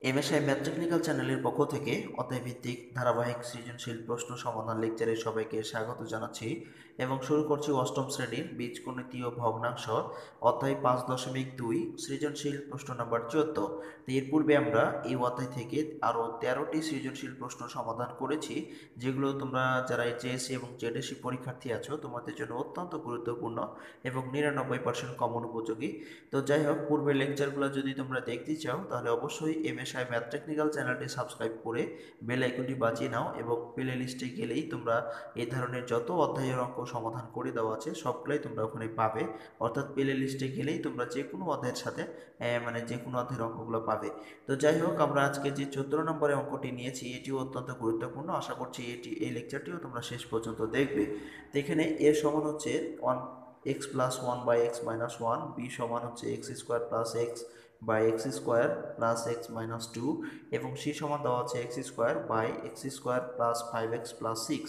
MSI math technical চ্যানেলের পক্ষ থেকে অধ্যায়ভিত্তিক ধারাবাহিক সৃজনশীল প্রশ্ন সমাধান লেকচারে সবাইকে স্বাগত জানাচ্ছি এবং শুরু করছি অষ্টম শ্রেণীর বীজগণিতীয় ভগ্নাংশ অধ্যায় 5.2 সৃজনশীল প্রশ্ন নাম্বার 14। তো এর পূর্বে আমরা এই অধ্যায় থেকে আরও 13টি সৃজনশীল প্রশ্ন সমাধান করেছি, যেগুলো তোমরা যারা জেএসসি এবং জেডএসসি পরীক্ষার্থী আছো তোমাদের জন্য অত্যন্ত গুরুত্বপূর্ণ এবং 99% কমন উপযোগী। তো যাই হোক, পূর্বের লেকচারগুলো যদি তোমরা দেখতে চাও তাহলে অবশ্যই এমএসআই ম্যাথ টেকনিক্যাল চ্যানেলটি সাবস্ক্রাইব করে বেল আইকনটি বাজিয়ে নাও এবং প্লে লিস্টে গেলেই তোমরা এই ধরনের যত অধ্যায়ের অঙ্ক সমাধান করে দেওয়া আছে সবগুলাই তোমরা ওখানে পাবে। অর্থাৎ প্লে লিস্টে গেলেই তোমরা যে কোনো অধ্যায়ের সাথে যে কোনো অধ্যায়ের অঙ্কগুলো পাবে। তো যাই হোক, আমরা আজকে যে 14 নম্বরের অঙ্কটি নিয়েছি এটিও অত্যন্ত গুরুত্বপূর্ণ। আশা করছি এই লেকচারটিও তোমরা শেষ পর্যন্ত দেখবে। তো এখানে এর সমান হচ্ছে 1 x plus 1 by x minus 1, b সমান হচ্ছে x square plus x by x square plus x minus 2 এবং সি সমান দেওয়া আছে x square by x square plus 5x plus 6।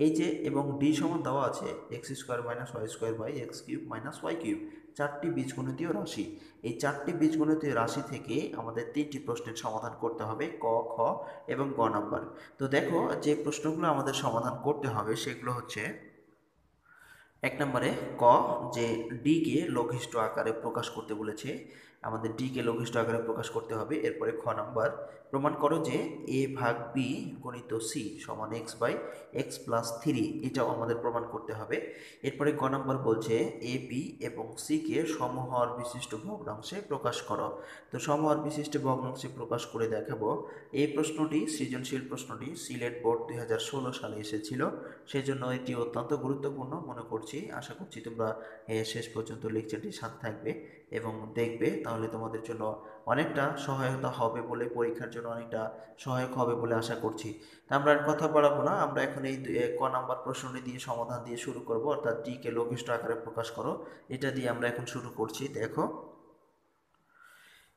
এই যে এবং ডি সমান দেওয়া আছে x square minus y square by x cube minus y cube. চারটি বীজগণিতীয় রাশি। এই চারটি বীজগণিতীয় রাশি থেকে আমাদের তিনটি প্রশ্নের সমাধান করতে হবে, ক, খ এবং গ নাম্বার। তো দেখো, যে প্রশ্নগুলো আমাদের সমাধান করতে হবে সেগুলো হচ্ছে: এক নম্বরে ক, যে ডি কে লঘিষ্ঠ আকারে প্রকাশ করতে বলেছে, আমাদের ডি কে লঘিষ্ঠ আকারে প্রকাশ করতে হবে। এরপরে খ নাম্বার, প্রমাণ করো যে এ ভাগ বি গণিত সি সমান এক্স বাই এক্স প্লাস 3, এটাও আমাদের প্রমাণ করতে হবে। এরপরে গ নাম্বার বলছে এ বি এবং সি কে সমহর বিশিষ্ট ভগ্নাংশে প্রকাশ করো। তো সমহর বিশিষ্ট ভগ্নাংশে প্রকাশ করে দেখাবো। এই প্রশ্নটি, সৃজনশীল প্রশ্নটি সিলেট বোর্ড 2016 সালে এসেছিল, সেজন্য এটি অত্যন্ত গুরুত্বপূর্ণ মনে করছি। আশা করছি তোমরা শেষ পর্যন্ত লেকচারটির সাথে থাকবে এবং দেখবে, তাহলে তোমাদের জন্য অনেকটা সহায়তা হবে বলে, পরীক্ষার জন্য অনেকটা সহায়ক হবে বলে আশা করছি। তা আমরা আর কথা বাড়াবো না, আমরা এখন এই ক নাম্বার প্রশ্নটি দিয়ে সমাধান দিয়ে শুরু করব, অর্থাৎ ডি কে লঘিষ্ঠ আকারে প্রকাশ করো, এটা দিয়ে আমরা এখন শুরু করছি। দেখো,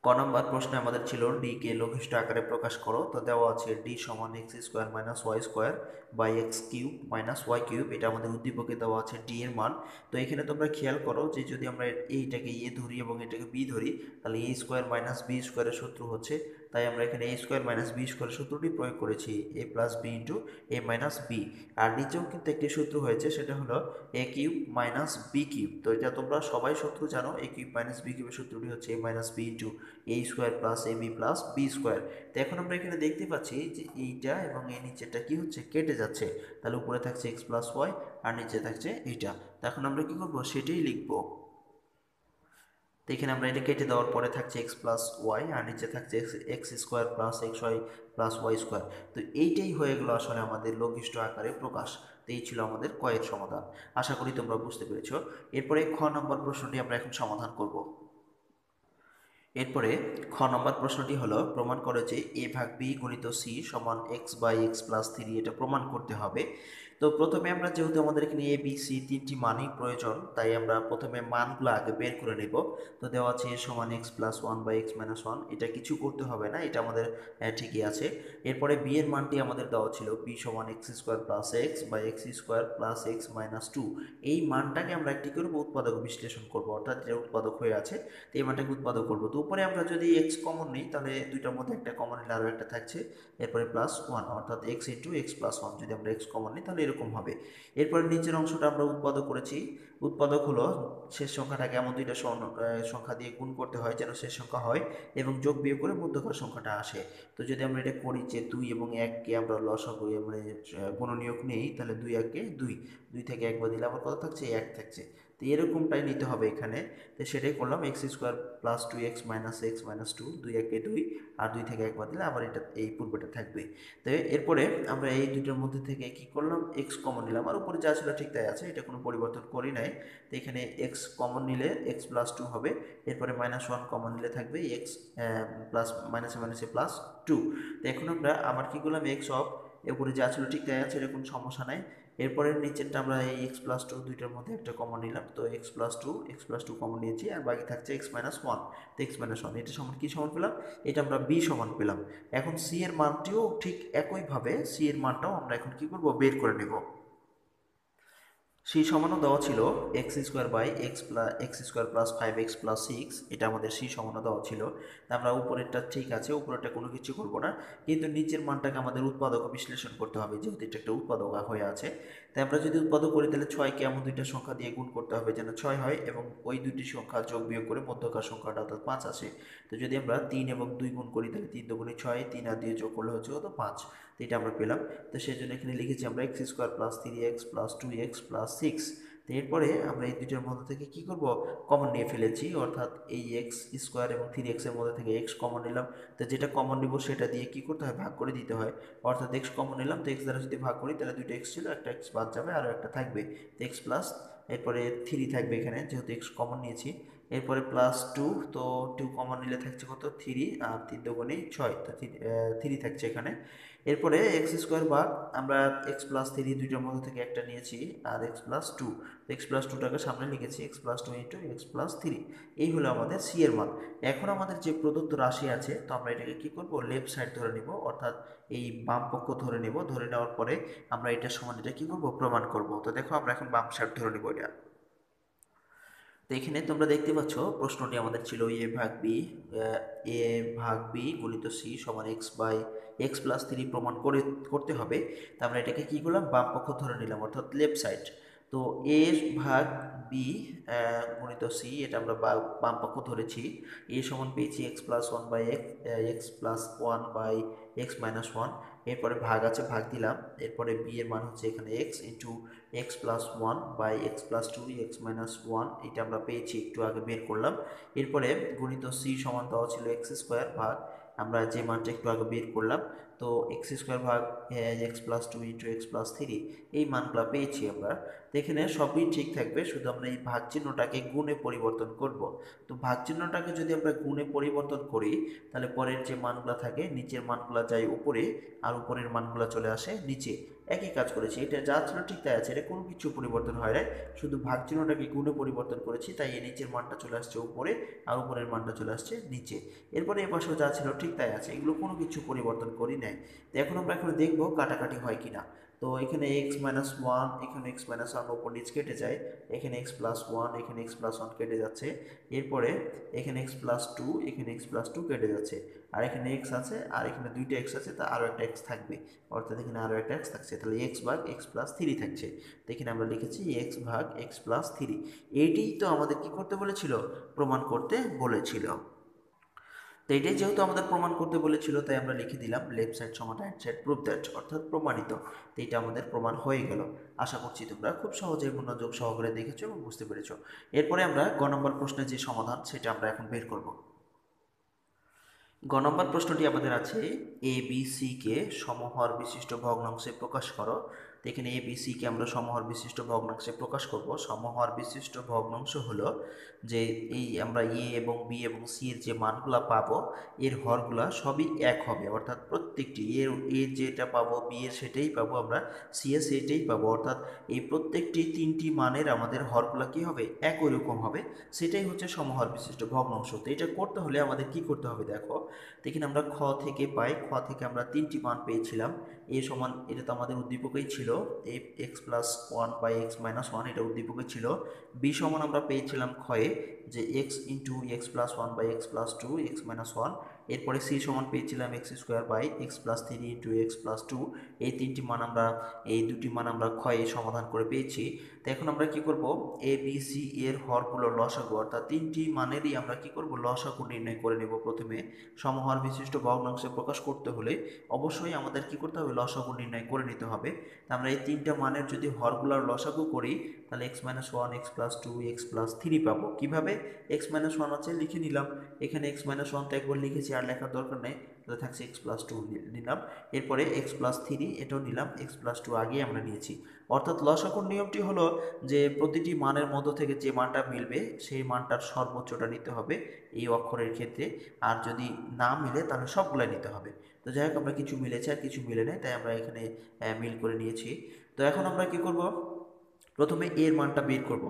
ক নম্বর প্রশ্নে আমাদের ছিল ডি কে লঘিষ্ঠ আকারে প্রকাশ করো। তো দেওয়া আছে ডি সমান x square minus y square by x cube minus y cube, এটা আমাদের উদ্দীপকে দেওয়া আছে ডি এর মান। তো এখানে তোমরা খেয়াল করো যে যদি আমরা এইটাকে এ ধরি এবং এটাকে বি ধরি, তাহলে এ স্কোয়ার মাইনাস বি স্কোয়ারের সূত্র হচ্ছে, তাই আমরা এখানে এ স্কোয়ার মাইনাস বি স্কোয়ারের সূত্রটি প্রয়োগ করেছি, এ প্লাস বি ইন্টু এ মাইনাস বি। আর নিচেও কিন্তু একটি সূত্র হয়েছে, সেটা হলো এ কিউব মাইনাস বি কিউব। তো এটা তোমরা সবাই সূত্র জানো, এ কিউব মাইনাস বি কিউবের সূত্রটি হচ্ছে এ minus B into A square plus A B plus B square. তো এখন আমরা এখানে দেখতে পাচ্ছি যে এইটা এবং এই নিচেটা কি হচ্ছে, কেটে যাচ্ছে। তাহলে উপরে থাকছে এক্স প্লাস ওয়াই আর নিচে থাকছে এইটা। তো এখন আমরা কি করবো, সেটাই লিখবো। তো এখানে আমরা এটা কেটে দেওয়ার পরে থাকছে এক্স প্লাস ওয়াই আর নিচে থাকছে x square plus x y plus y square. তো এইটাই হয়ে গেলো আসলে আমাদের লঘিষ্ঠ আকারে প্রকাশ। তো এই ছিল আমাদের কয়ের সমাধান। আশা করি তোমরা বুঝতে পেরেছ। এরপরে খ নম্বর প্রশ্নটি আমরা এখন সমাধান করব। এরপরে খ নম্বর প্রশ্নটি হলো, প্রমাণ করে যে এ ভাগ বি গণিত সি সমান এক্স বাই এক্স প্লাস 3, এটা প্রমাণ করতে হবে। তো প্রথমে আমরা, যেহেতু আমাদের এখানে এ বি সি তিনটি মানই প্রয়োজন, তাই আমরা প্রথমে মানগুলো আগে বের করে নেব। তো দেওয়া আছে এ সমান x plus 1 by x minus 1, এটা কিছু করতে হবে না, এটা আমাদের ঠিকই আছে। এরপরে বি এর মানটি আমাদের দেওয়া ছিল বি সমান x square plus x by x square plus x minus 2। এই মানটাকে আমরা একটি করবো উৎপাদক বিশ্লেষণ করবো, অর্থাৎ যে উৎপাদক হয়ে আছে তো এই মানটাকে উৎপাদক করবো। তো উপরে আমরা যদি এক্স কমন নিই তাহলে দুইটার মধ্যে একটা কমন নিলে আরও একটা থাকছে, এরপরে প্লাস 1, অর্থাৎ এক্স ইন্টু এক্স প্লাস 1, যদি আমরা এক্স কমন নিই তাহলে এরকম হবে। এরপরে নিচের অংশটা আমরা উৎপাদক করেছি। উৎপাদক হলো শেষ সংখ্যাটাকে এমন দুইটা সংখ্যা দিয়ে গুণ করতে হয় যেন শেষ সংখ্যা হয় এবং যোগ বিয়োগ করে মধ্যকার সংখ্যাটা আসে। তো যদি আমরা এটা করি যে 2 এবং 1কে আমরা লসাগু গুণনীয়ক নেই, তাহলে 2 1 2, 2 থেকে 1 বাদ দিলে আবার কত থাকছে, 1 থাকছে। তো এরকমটাই নিতে হবে এখানে। তো সেটাই করলাম, x square plus 2x minus x minus 2, 2 1 2 আর 2 থেকে 1 বাদ দিলে আবার এটা এই পূর্বটা থাকবে। তো এরপরে আমরা এই দুটোর মধ্যে থেকে কি করলাম, এক্স কমন নিলাম, আর উপরে যা ছিল ঠিক তাই আছে, এটা কোনো পরিবর্তন করি নাই। তো এখানে এক্স কমন নিলে এক্স প্লাস 2 হবে, এরপরে মাইনাস 1 কমন নিলে থাকবে এক্স প্লাস মাইনাসে মাইনাসে প্লাস 2। তো এখন আমরা আবার কি করলাম, এক্স অফ এরপরে যা ছিল ঠিক তাই আছে, এটা কোনো সমস্যা নাই। এরপরে নিচেরটা আমরা এই এক্স প্লাস 2 দুইটার মধ্যে একটা কমন নিলাম, তো এক্স প্লাস 2 কমন নিয়েছি, আর বাকি থাকছে এক্স মাইনাস 1। তো এক্স মাইনাস 1 এটা সমান কি সমান পেলাম, এটা আমরা বি সমান পেলাম। এখন সি এর মানটিও ঠিক একইভাবে, সি এর মানটাও আমরা এখন কি করব, বের করে নেব। সি সমানও দেওয়া ছিল x square by x square plus 5x plus 6, এটা আমাদের সি সমানও দেওয়া ছিল। আমরা উপরেরটা ঠিক আছে, উপরেরটা কোনো কিছু করব না, কিন্তু নিচের মানটাকে আমাদের উৎপাদক বিশ্লেষণ করতে হবে, যেহেতু এটা একটা উৎপাদক হয়ে আছে। তাই আমরা যদি উৎপাদক করি তাহলে 6কে এমন দুইটা সংখ্যা দিয়ে গুণ করতে হবে যেন 6 হয়, এবং ওই দুটি সংখ্যা যোগ বিয়োগ করে মধ্যকার সংখ্যাটা অর্থাৎ 5 আসে। তো যদি আমরা 3 এবং 2 গুণ করি তাহলে 3 দুগুণে 6, 3 আর 2 যোগ করলে হচ্ছে কত 5। তো এটা আমরা পেলাম। তো সেই জন্য এখানে লিখেছি আমরা x square plus 3x plus 2x plus 6। তো এরপরে আমরা এই দুইটার মধ্যে থেকে কি করব, কমন নিয়ে ফেলেছি, অর্থাৎ এই এক্স স্কোয়ার এবং 3x এর মধ্যে থেকে এক্স কমন নিলাম। তো যেটা কমন নিব সেটা দিয়ে কি করতে হয়, ভাগ করে দিতে হয়। অর্থাৎ এক্স কমন নিলাম, তো এক্স দ্বারা যদি ভাগ করি তাহলে দুইটা এক্স ছিল, একটা এক্স বাদ যাবে, আরও একটা থাকবে, তো এক্স প্লাস, এরপরে 3 থাকবে এখানে যেহেতু এক্স কমন নিয়েছি। এরপরে প্লাস 2, তো 2 কমন নিলে থাকছে কত 3, আর 3 দুগুণে 6, তো 3 থাকছে এখানে। এরপরে এক্স স্কোয়ার ভাগ, আমরা এক্স প্লাস 3 দুইটার মধ্যে থেকে একটা নিয়েছি, আর এক্স প্লাস 2, এক্স প্লাস 2টাকে সামনে লিখেছি, x plus 2 into x plus 3। এই হলো আমাদের সি এর মান। এখন আমাদের যে প্রদত্ত রাশি আছে, তো আমরা এটাকে কি করব, লেফট সাইড ধরে নিব, অর্থাৎ এই বাম পক্ষ ধরে নেব। ধরে নেওয়ার পরে আমরা এটা সমান এটা কি করব, প্রমাণ করব। তো দেখো আমরা এখন বাম সাইড ধরে নিব এটা। তো এখানে তোমরা দেখতে পাচ্ছ প্রশ্নটি আমাদের ছিল এ ভাগ বি গুণিত সি সমান এক্স বাই এক্স প্লাস 3 প্রমাণ করতে হবে। তো আমরা এটাকে কি করলাম, বাম পক্ষ ধরে নিলাম, অর্থাৎ লেফট সাইড। তো এ ভাগ বি গুণিত সি, এটা আমরা বাম পক্ষ ধরেছি। এ সমান পেয়েছি x plus 1 by x plus 1 by x minus 1। এরপরে ভাগ আছে, ভাগ দিলাম। এরপরে বি এর মান হচ্ছে এখানে x into x plus 1 by x plus 2 x minus 1, এটা আমরা পেয়েছি, একটু আগে বের করলাম। এরপরে গুণিত সি সমান দেওয়া ছিল এক্স স্কোয়ার ভাগ, আমরা যে মানটা একটু আগে বের করলাম, তো এক্স স্কোয়ার ভাগ x plus 2 into x plus 3, এই মানগুলো পেয়েছি আমরা। তো এখানে সবই ঠিক থাকবে, শুধু আমরা এই ভাগ চিহ্নটাকে গুণে পরিবর্তন করব। তো ভাগ চিহ্নটাকে যদি আমরা গুণে পরিবর্তন করি তাহলে পরের যে মানগুলো থাকে, নিচের মানগুলো যায় উপরে, আর উপরের মানগুলো চলে আসে নিচে। একই কাজ করেছি, এটা যা ছিল ঠিক তাই আছে, এটা কোনো কিছু পরিবর্তন হয় নাই, শুধু ভাগ চিহ্নটাকে গুণে পরিবর্তন করেছি, তাই এই নিচের মানটা চলে আসছে উপরে, আর উপরের মানটা চলে আসছে নিচে। এরপরে এ পাশেও যা ছিল ঠিক তাই আছে, এগুলো কোনো কিছু পরিবর্তন করি নাই। তো এখন আমরা দেখবো কাটাকাটি হয় কিনা। তো এখানে এক্স মাইনাস 1, এখানে এক্স মাইনাস 1 ওপর নিচ কেটে যায়, এখানে এক্স প্লাস 1, এখানে এক্স প্লাস 1 কেটে যাচ্ছে। এরপরে এখানে এক্স প্লাস 2, এখানে এক্স প্লাস 2 কেটে যাচ্ছে, আর এখানে এক্স আছে, আর এখানে দুইটা এক্স আছে, তা আরও একটা এক্স থাকবে, অর্থাৎ এখানে আরও একটা এক্স থাকছে, তাহলে এক্স ভাগ এক্স প্লাস 3 থাকছে। তো এখানে আমরা লিখেছি এক্স ভাগ এক্স প্লাস 3। এইটাই তো আমাদের কি করতে বলেছিল, প্রমাণ করতে বলেছিল। তো এটাই যেহেতু আমাদের প্রমাণ করতে বলেছিল, তাই আমরা লিখে দিলাম লেফট সাইড সমান রাইট সাইড প্রুভ দ্যাট, অর্থাৎ প্রমাণিত। তো এটা আমাদের প্রমাণ হয়ে গেল। আশা করছি তোমরা খুব সহজেই মনোযোগ সহকারে দেখেছো এবং বুঝতে পেরেছো। এরপরে আমরা গ নম্বর প্রশ্নের যে সমাধান সেটা আমরা এখন বের করব। গ নম্বর প্রশ্নটি আমাদের আছে, এ বি সি কে সমহর বিশিষ্ট ভগ্নাংশে প্রকাশ করো। তো এখানে এ বি সি কে আমরা সমহর বিশিষ্ট ভগ্নাংশে প্রকাশ করব। সমহর বিশিষ্ট ভগ্নাংশ হলো যে এই আমরা এ এবং বি এবং সি এর যে মানগুলা পাবো, এর হরগুলা সবই এক হবে, অর্থাৎ প্রত্যেকটি এ যেটা পাবো বি এর সেটাই পাবো, আমরা সি এর সেটাই পাবো, অর্থাৎ এই প্রত্যেকটি তিনটি মানের আমাদের হরগুলা কি হবে, একই রকম হবে। সেটাই হচ্ছে সমহর বিশিষ্ট ভগ্নাংশ। তো এটা করতে হলে আমাদের কি করতে হবে দেখো। দেখেন আমরা খ থেকে পাই, খ থেকে আমরা তিনটি মান পেয়েছিলাম। এ সমান, এটা তো আমাদের উদ্দীপকই ছিল, x plus 1 by x minus 1, এটা উদ্দীপকই ছিল। বি সমান আমরা পেয়েছিলাম ক্ষয়ে যে x into x plus 1 by x plus 2 x minus 1। এরপরে সি সমান পেয়েছিলাম x square by x plus 3 into x plus 2। এই দুটি মান আমরা ক্ষয়ে সমাধান করে পেয়েছি। তো এখন আমরা কি করব, এ বি সি এর হরগুলো লসাগু, অর্থাৎ তিনটি মানেরই আমরা কি করব, লসাগু নির্ণয় করে নেব। প্রথমে সমহর বিশিষ্ট ভগ্নাংশে প্রকাশ করতে হলে অবশ্যই আমাদের কি করতে হবে, লসাগু নির্ণয় করে নিতে হবে। তা আমরা এই তিনটা মানের যদি হরগুলার লসাগু করি তাহলে x minus 1, x plus 2, x plus 3 পাবো। কীভাবে, এক্স মাইনাস 1 আছে লিখে নিলাম, এখানে এক্স মাইনাস 1 তো একবার লিখেছি, আর লেখার দরকার নেই, তাহলে থাকছে এক্স প্লাস 2 নিলাম। এরপরে এক্স প্লাস 3 এটাও নিলাম, এক্স প্লাস 2 আগেই আমরা নিয়েছি। অর্থাৎ লসাগুর নিয়মটি হলো যে প্রতিটি মানের মধ্য থেকে যে মানটা মিলবে সেই মানটার সর্বোচ্চটা নিতে হবে এই অক্ষরের ক্ষেত্রে, আর যদি না মিলে তাহলে সবগুলাই নিতে হবে। তো যাই হোক, আমরা কিছু মিলেছে আর কিছু মিলে নেই, তাই আমরা এখানে মিল করে নিয়েছি। তো এখন আমরা কি করব, প্রথমে এর মানটা বের করব।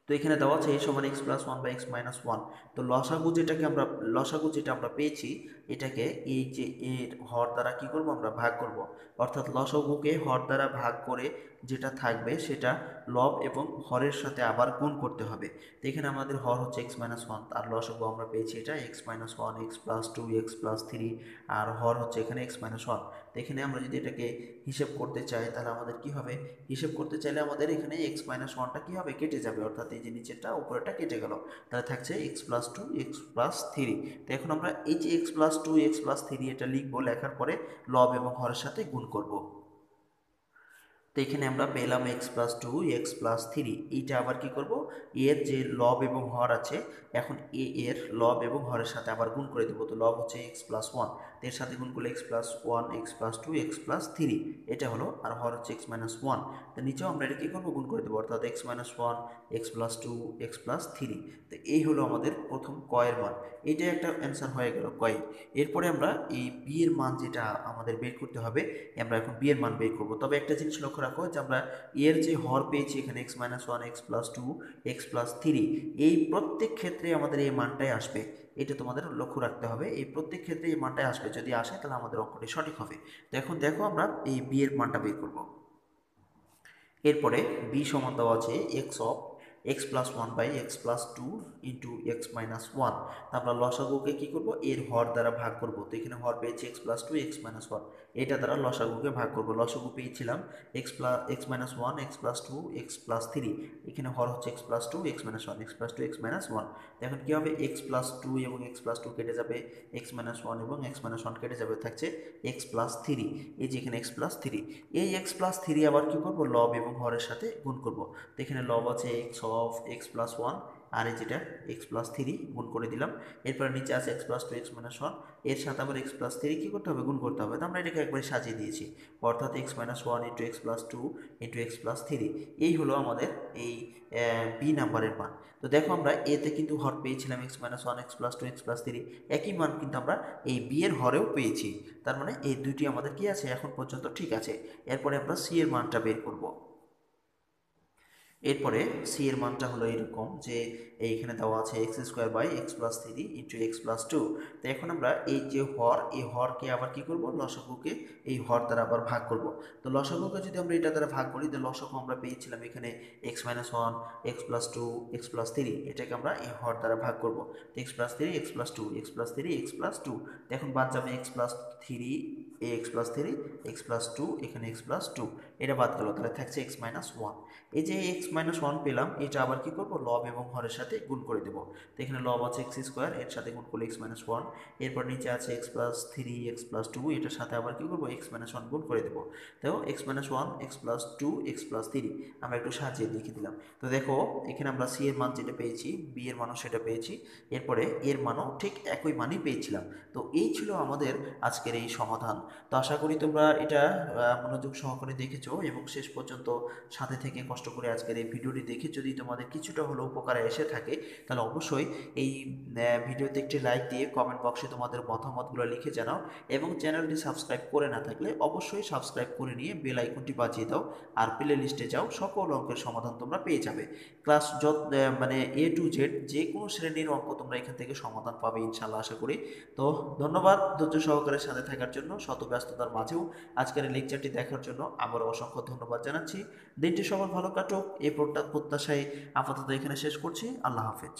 তো এখানে দেওয়া আছে a সমান x plus one by x minus one. তো লসাগু যেটা আমরা পেয়েছি এটাকে এই যে এর হর দ্বারা কি করব আমরা ভাগ করব, অর্থাৎ লসাগুকে হর দ্বারা ভাগ করে যেটা থাকবে সেটা লব এবং হরের সাথে আবার গুণ করতে হবে। তো এখানে আমাদের হর হচ্ছে এক্স মাইনাস ওয়ান, আর লসাগু আমরা পেয়েছি এটা X minus one, x plus two, x plus three, আর হর হচ্ছে এখানে এক্স মাইনাস ওয়ান। তো এখানে আমরা যদি এটাকে হিসেব করতে চাই তাহলে আমাদের কি হবে, হিসেব করতে চাইলে আমাদের এখানে এক্স মাইনাস ওয়ানটা কী হবে, কেটে যাবে, অর্থাৎ এই যে নিচেরটা উপরেরটা কেটে গেল, তাহলে থাকছে x plus two, x plus three. তো এখন আমরা এই যে x plus two, x plus three এটা লিখবো, লেখার পরে লব এবং হরের সাথে গুণ করব। তো এখানে আমরা পেলাম x plus two, x plus three. এইটা আবার কি করব, এর যে লব এবং হর আছে এখন এর লব এবং হরের সাথে আবার গুণ করে দেবো। তো লব হচ্ছে এক্স প্লাস ওয়ান, এর সাথে গুণ করলে x plus one, x plus two, x plus three এটা হলো, আর হর হচ্ছে এক্স মাইনাস ওয়ান। তো নিচেও আমরা এটা কী করবো, গুণ করে দেবো, অর্থাৎ x minus one, x plus two, x plus three. তো এই হলো আমাদের প্রথম কয়ের মান, এইটাই একটা অ্যান্সার হয়ে গেল কয়। এরপরে আমরা এই বি এর মান যেটা আমাদের বের করতে হবে, আমরা এখন বি এর মান বের করবো। তবে একটা জিনিস লক্ষ্য রাখো যে আমরা এর যে হর পেয়েছি এখানে x minus one, x plus two, x plus three, এই প্রত্যেক ক্ষেত্রে আমাদের এই মানটাই আসবে, এটা তোমাদের লক্ষ্য রাখতে হবে। এই প্রত্যেক ক্ষেত্রে এই মানটাই আসবে, যদি আসে তাহলে আমাদের অঙ্কটি সঠিক হবে। তো এখন দেখো আমরা এই বি এর মানটা বের করবো। এরপরে বি সমান দেওয়া আছে x of x plus one by x plus two into x minus one. আমরা লসাগুকে কী করবো, এর হর দ্বারা ভাগ করবো। তো এখানে হর পেয়েছি x plus two, x minus one, এটা দ্বারা লসাগুকে ভাগ করবো। লসাগু পেয়েছিলাম x minus one, x plus two, x plus three, এখানে হর হচ্ছে x plus two, x minus one, x plus two, x minus one. এখন কী হবে, এক্স প্লাস টু এবং এক্স প্লাস টু কেটে যাবে, এক্স মাইনাস ওয়ান এবং এক্স মাইনাস ওয়ান কেটে যাবে, থাকছে এক্স প্লাস থ্রি। এই যে এখানে এক্স প্লাস থ্রি, এই এক্স প্লাস থ্রি আবার কী করবো, লব এবং হরের সাথে গুণ করব। তো এখানে লব আছে x of x plus one, আর এই যেটা এক্স প্লাস থ্রি গুণ করে দিলাম। এরপরে নিচে আছে x plus two, x minus one, এর সাথে আবার এক্স প্লাস থ্রি কী করতে হবে, গুণ করতে হবে। তো আমরা এটাকে একবারে সাজিয়ে দিয়েছি, অর্থাৎ x minus one into x plus two into x plus three. এই হলো আমাদের এই বি নাম্বারের মান। তো দেখো আমরা এতে কিন্তু হর পেয়েছিলাম x minus one, x plus two, x plus three, একই মান কিন্তু আমরা এই বি এর হরেও পেয়েছি। তার মানে এই দুইটি আমাদের কি আছে এখন পর্যন্ত ঠিক আছে। এরপরে আমরা সি এর মানটা বের করব। এরপরে সি এর মানটা হলো এরকম যে এইখানে দেওয়া আছে x square by x plus three into x plus two. তো এখন আমরা এই যে হর, এই হরকে আবার কি করব, লসাগুকে এই হর দ্বারা আবার ভাগ করব। তো লসাগুকে যদি আমরা এটা দ্বারা ভাগ করি, তো লসাগু আমরা পেয়েছিলাম এখানে x minus one, x plus two, x plus three, এটাকে আমরা এই হর দ্বারা ভাগ করব। তো x plus three, x plus two, x plus three, x plus two. তো এখন বাদ যাবে x plus three, x plus three, x plus two, এখানে এক্স প্লাস টু, এটা বাদ গেল, তাহলে থাকছে এক্স মাইনাস ওয়ান। এই যে এক্স মাইনাস ওয়ান পেলাম, এটা আবার কি করব, লব এবং হরের সাথে গুণ করে দেবো। তো এখানে লব আছে এক্স স্কোয়ার, এর সাথে গুণ করলে এক্স মাইনাস ওয়ান। এরপর নিচে আছে x plus three, x plus two, এটার সাথে আবার কি করবো, এক্স মাইনাস ওয়ান গুণ করে দেবো। তো x minus one, x plus two, x plus three আমরা একটু সাজিয়ে লিখে দিলাম। তো দেখো এখানে আমরা সি এর মান যেটা পেয়েছি, বি এর মানও সেটা পেয়েছি, এরপরে এর মানও ঠিক একই মানই পেয়েছিলাম। তো এই ছিল আমাদের আজকের এই সমাধান। তো আশা করি তোমরা এটা মনোযোগ সহকারে দেখেছো এবং শেষ পর্যন্ত সাথে থেকে কষ্ট করে আজকের এই ভিডিওটি দেখে যদি তোমাদের কিছুটা হলেও উপকারে এসে থাকে, তাহলে অবশ্যই এই ভিডিওতে একটি লাইক দিয়ে কমেন্ট বক্সে তোমাদের মতামতগুলো লিখে জানাও, এবং চ্যানেলটি সাবস্ক্রাইব করে না থাকলে অবশ্যই সাবস্ক্রাইব করে নিয়ে বেল আইকনটি বাজিয়ে দাও, আর প্লে লিস্টে যাও, সকল অঙ্কের সমাধান তোমরা পেয়ে যাবে। ক্লাস মানে এ টু জেড যে কোনো শ্রেণীর অঙ্ক তোমরা এখান থেকে সমাধান পাবে ইনশাল্লাহ আশা করি। তো ধন্যবাদ ধৈর্য সহকারে সাথে থাকার জন্য, শত ব্যস্ততার মাঝেও আজকের এই লেকচারটি দেখার জন্য আবারও অসংখ্য ধন্যবাদ জানাচ্ছি। দিনটি সবার ভালো কাটুক এই প্রত্যাশায় আপাতত এখানে শেষ করছি। আল্লাহ হাফেজ।